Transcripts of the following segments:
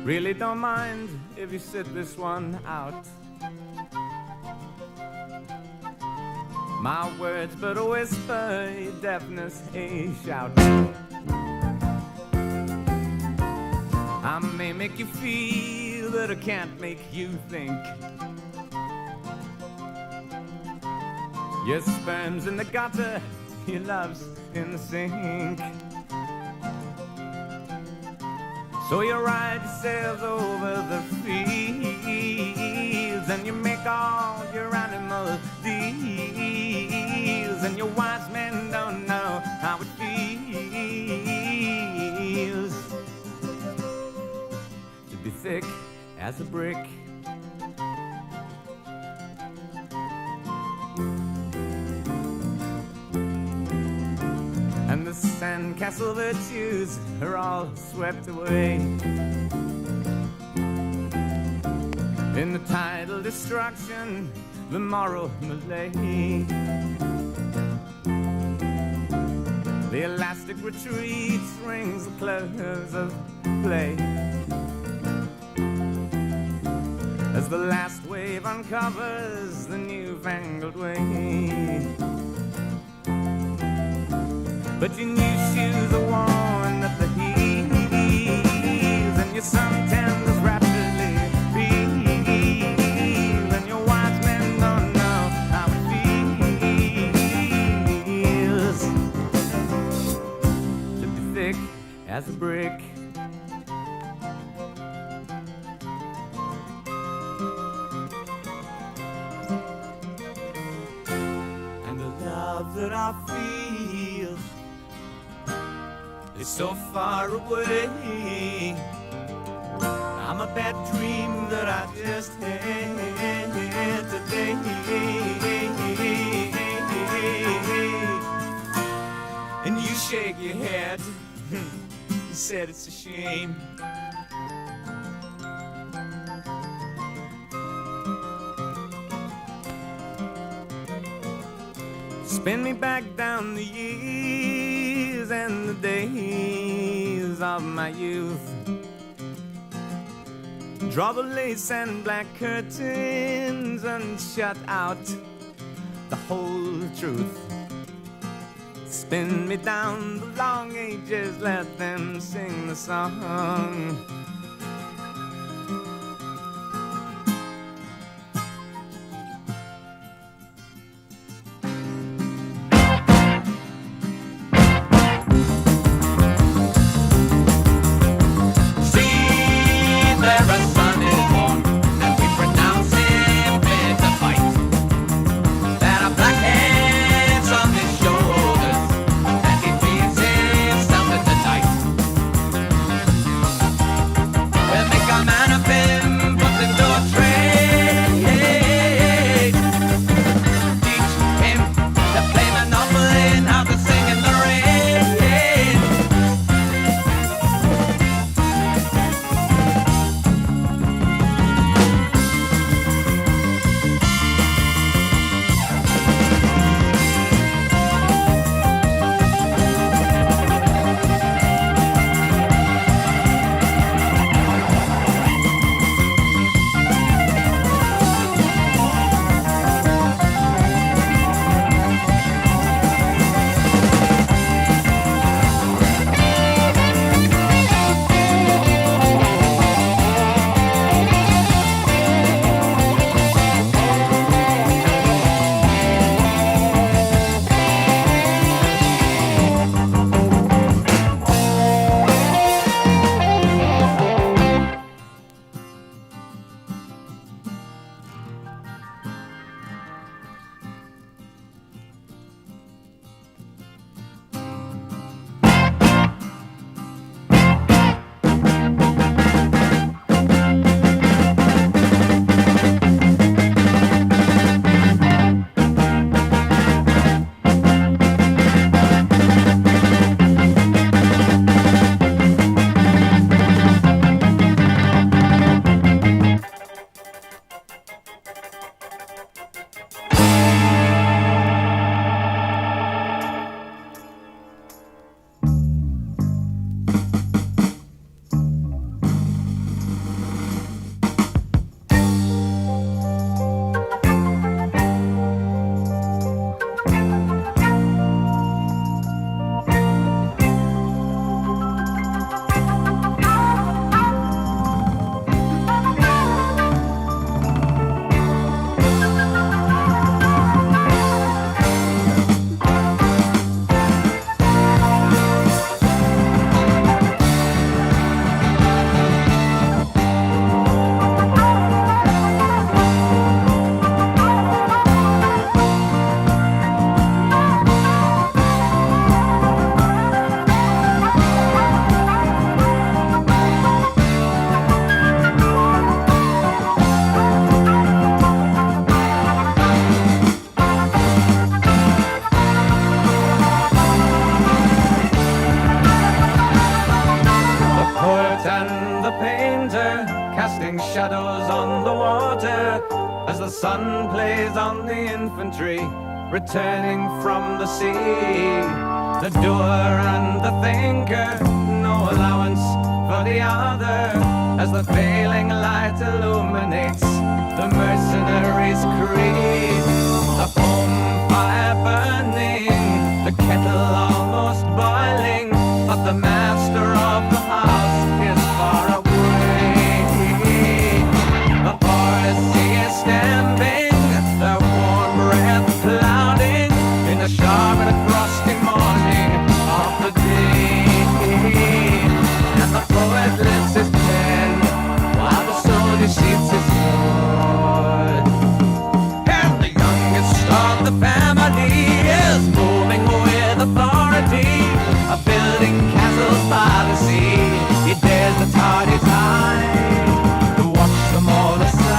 Really don't mind if you sit this one out. My words but a whisper, your deafness a shout. I may make you feel, but I can't make you think. Your sperm's in the gutter, your love's in the sink. So you ride yourselves over the fields, and you make all your animal deals, and your wise men don't know how it feels to be thick as a brick. And the sandcastle virtues are all swept away in the tidal destruction, the moral malaise. The elastic retreats rings the close of play as the last wave uncovers the newfangled way. But your new shoes are worn at the heels, and your suntans rapidly peel, and your wise men don't know how it feels to be thick as a brick. And the love that I feel is so far away. I'm a bad dream that I just had today. And you shake your head, you said it's a shame. Spin me back down the years and the days of my youth. Draw the lace and black curtains and shut out the whole truth. Spin me down the long ages, let them sing the song. sun plays on the infantry returning from the sea. The doer and the thinker, no allowance for the other, as the failing light illuminates the mercenaries' creed. The home fire burning, the kettle almost boiling, but the master of the house is far away. The forest is standing, their warm breath clouding in the sharp and frosty morning of the day. And the poet lifts his pen while the soldier sheathes his sword. And the youngest of the family is moving with authority, building castles by the sea. He dares the tardy tide to watch them all aside.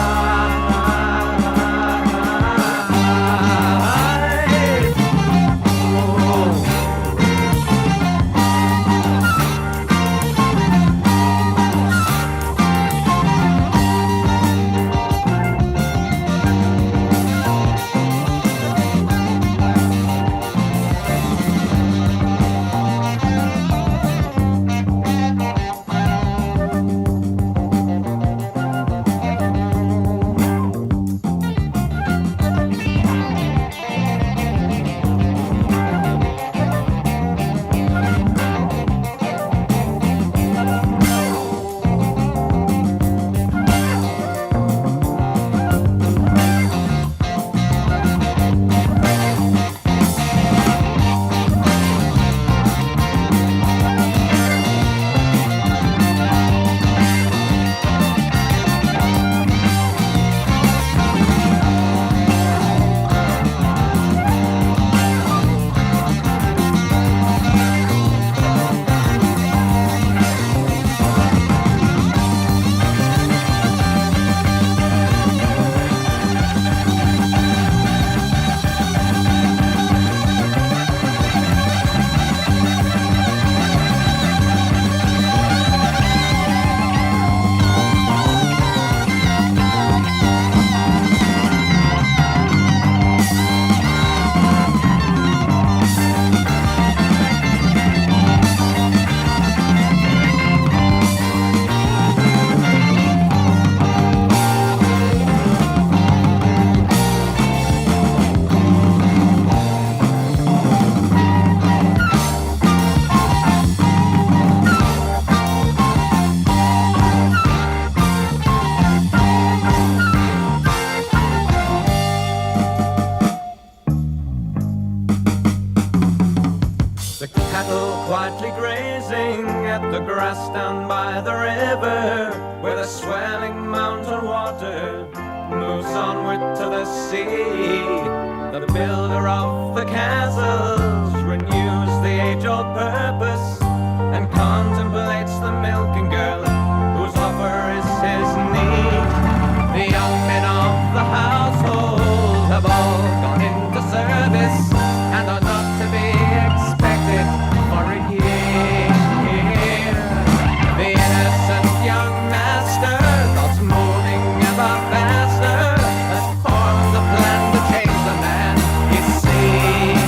Quietly grazing at the grass down by the river, where the swelling mountain water moves onward to the sea. The builder of the castles renews the age-old purpose and contemplates the milking girl whose offer is his need. The young men of the household have all gone into service and are not to be expected for a year. The innocent young master, thoughts moving ever faster, has formed the plan to change the man he sees.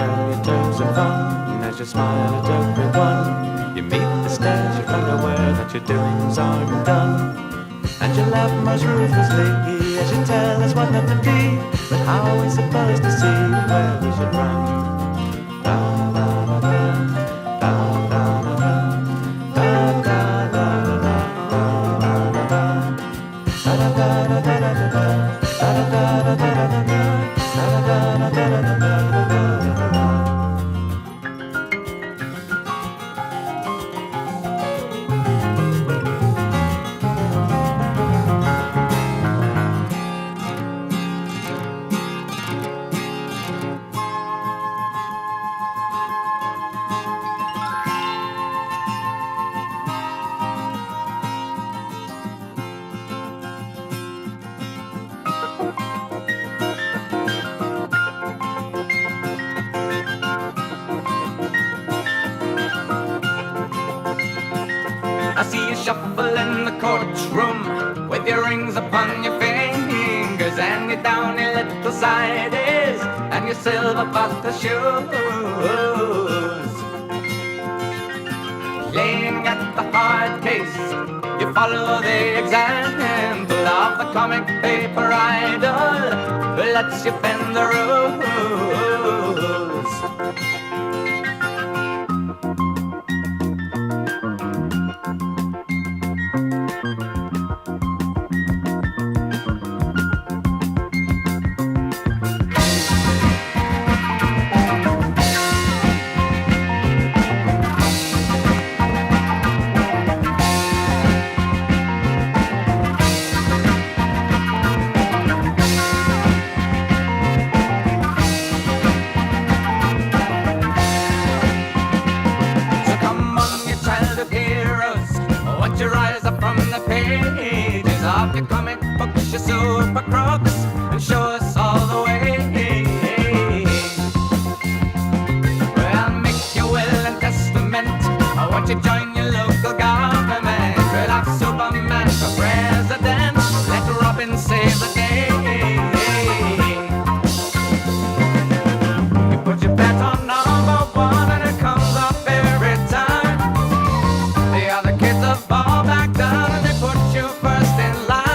curl your toes in fun as you smile at everyone. You meet the stares, you're unaware that your doings aren't done. And you laugh most ruthlessly as you tell us what not to be. But how are we supposed to see where we should run? I see you shuffle in the courtroom with your rings upon your fingers and your downy little sideys and your silver butter shoes. Laying at the hard case, you follow the example of the comic paper idol who lets you bend the rules. Your comic books, your super crooks, and show us all the way. Well, make your will and testament. I want you to join your local government. We'll have Superman for president. Let Robin save the day. You put your bet on number one, and it comes up every time. The other kids have fall back down, and they put you first in line.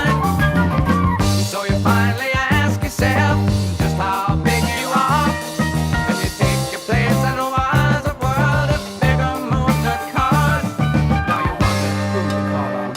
Finally ask yourself just how big you are. If you take your place in a wiser world, a bigger moon to cause. Now you wonder who to call on.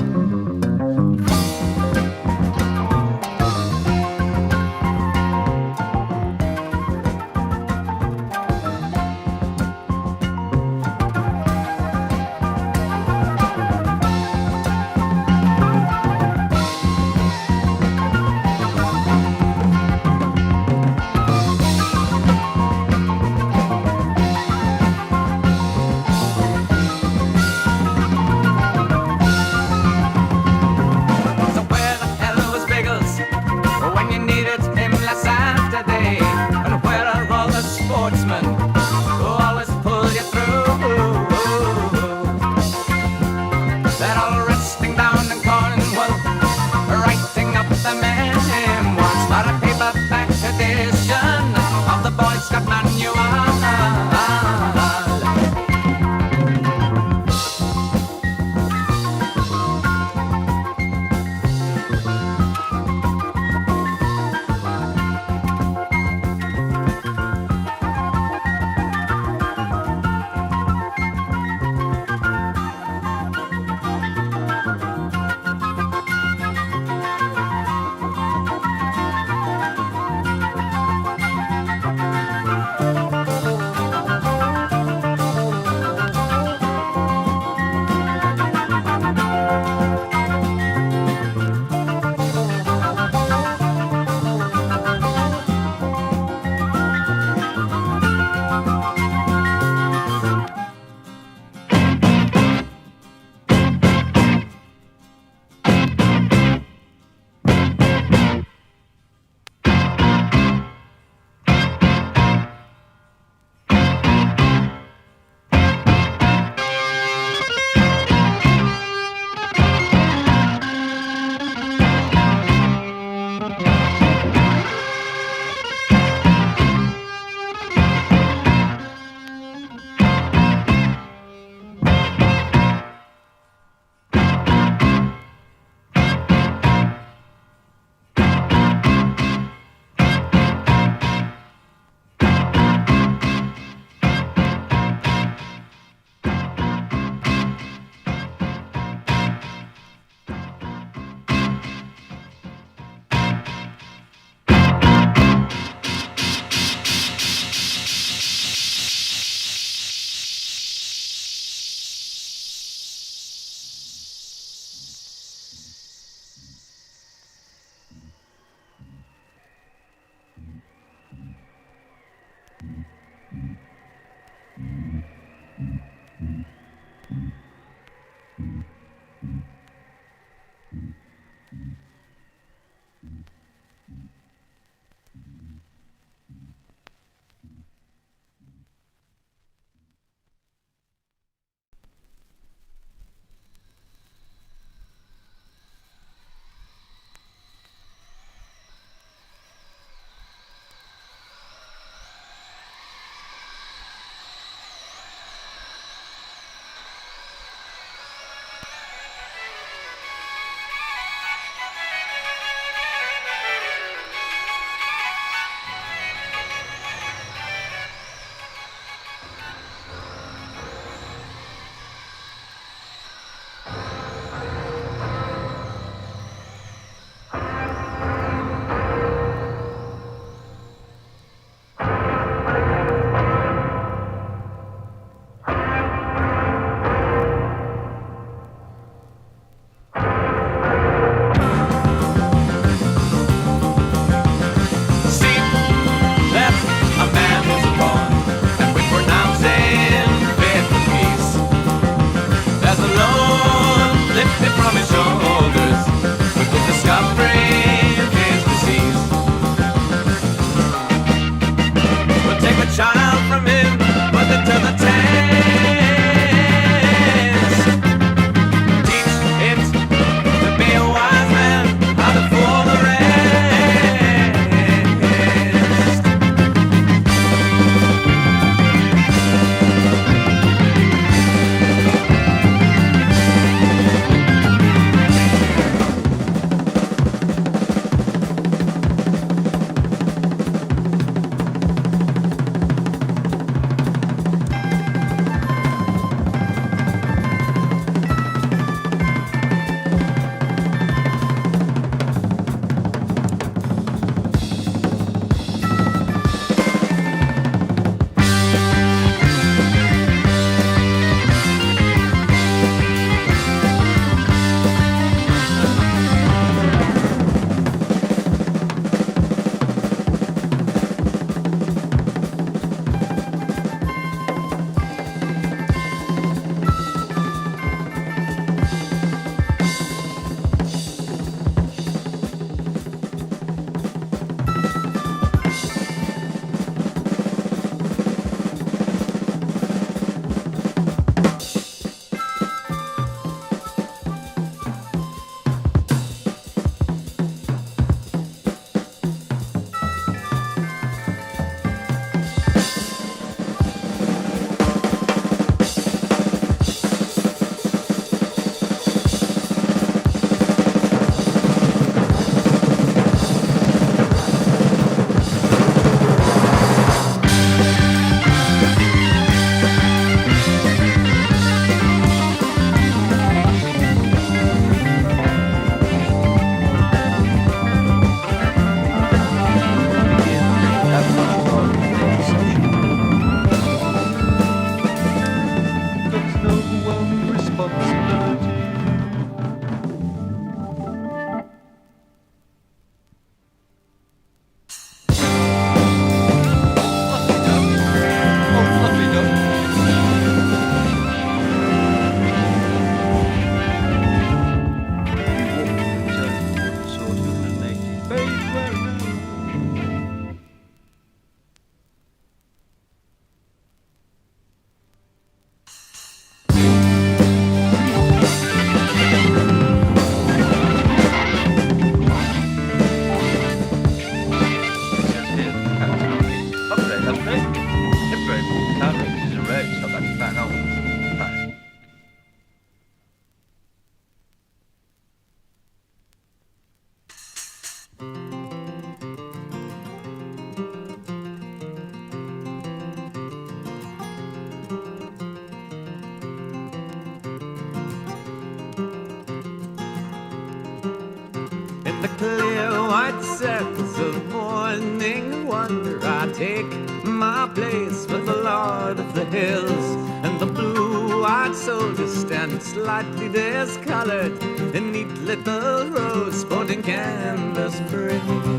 In the clear white sands of morning wonder, I take my place with the Lord of the Hills, and the blue-eyed soldiers stand slightly discolored in neat little rows sporting canvas frills.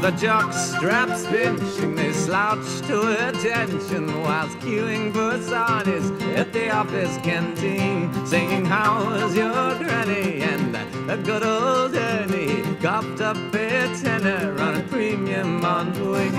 The jock straps pinching, they slouch to attention whilst queuing for sarnies at the office canteen, saying, "How's your granny?" and a good old Ernie copped up a tenner on a premium on wing.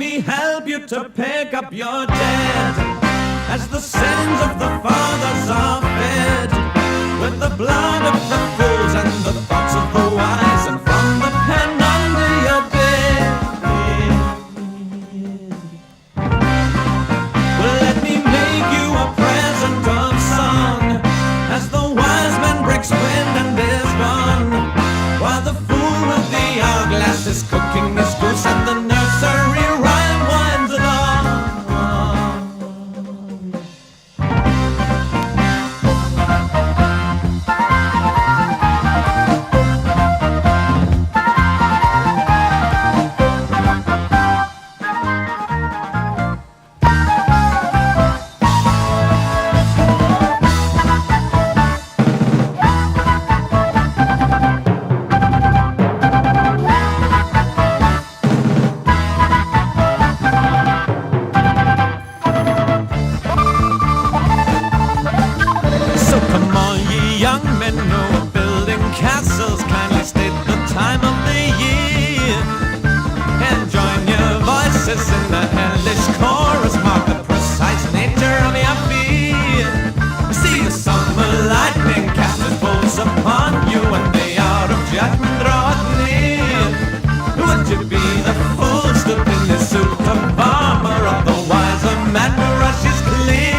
me help you to pick up your dead, as the sins of the fathers are fed with the blood of the fools and the thoughts of the wise, and from the pen under your bed. Well, let me make you a present of song, as the wise man breaks wind and is gone, while the fool with the hourglass is cooking his goose and the nursery rhyme winds along. In the hellish chorus, mark the precise nature of your fear. See the summer lightning cast its bolts upon you, and the hour of judgment draweth near. Would you be the fool stood in the suit of armor of the wiser man who rushes clear?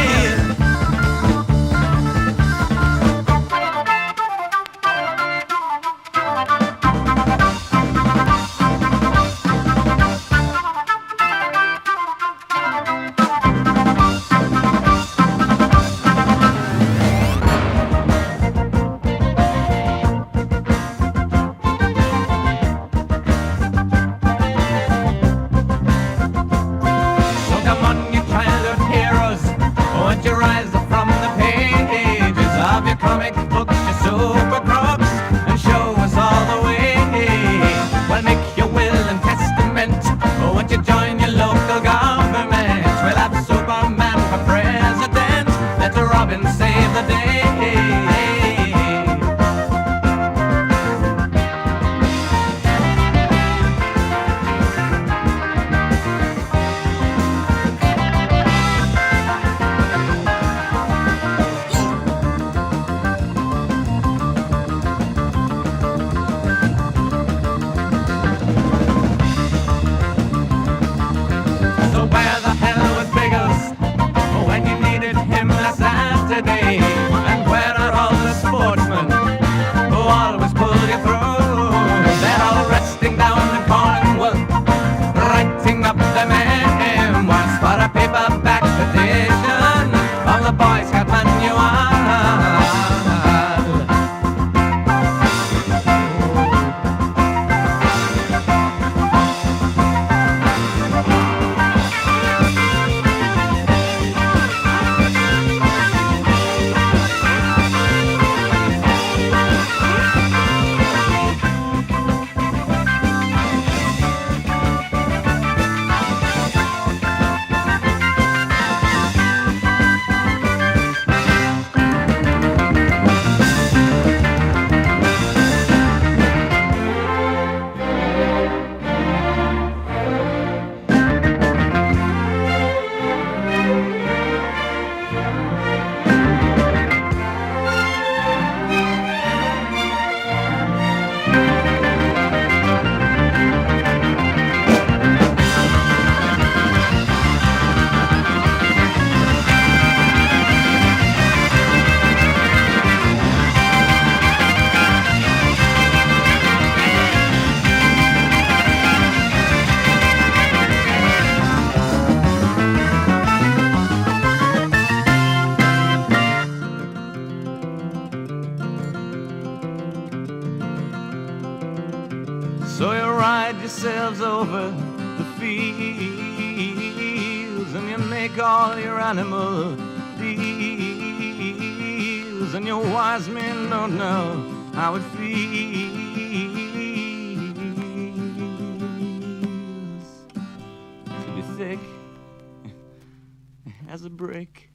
So you ride yourselves over the fields, and you make all your animal deals, and your wise men don't know how it feels to be thick as a brick.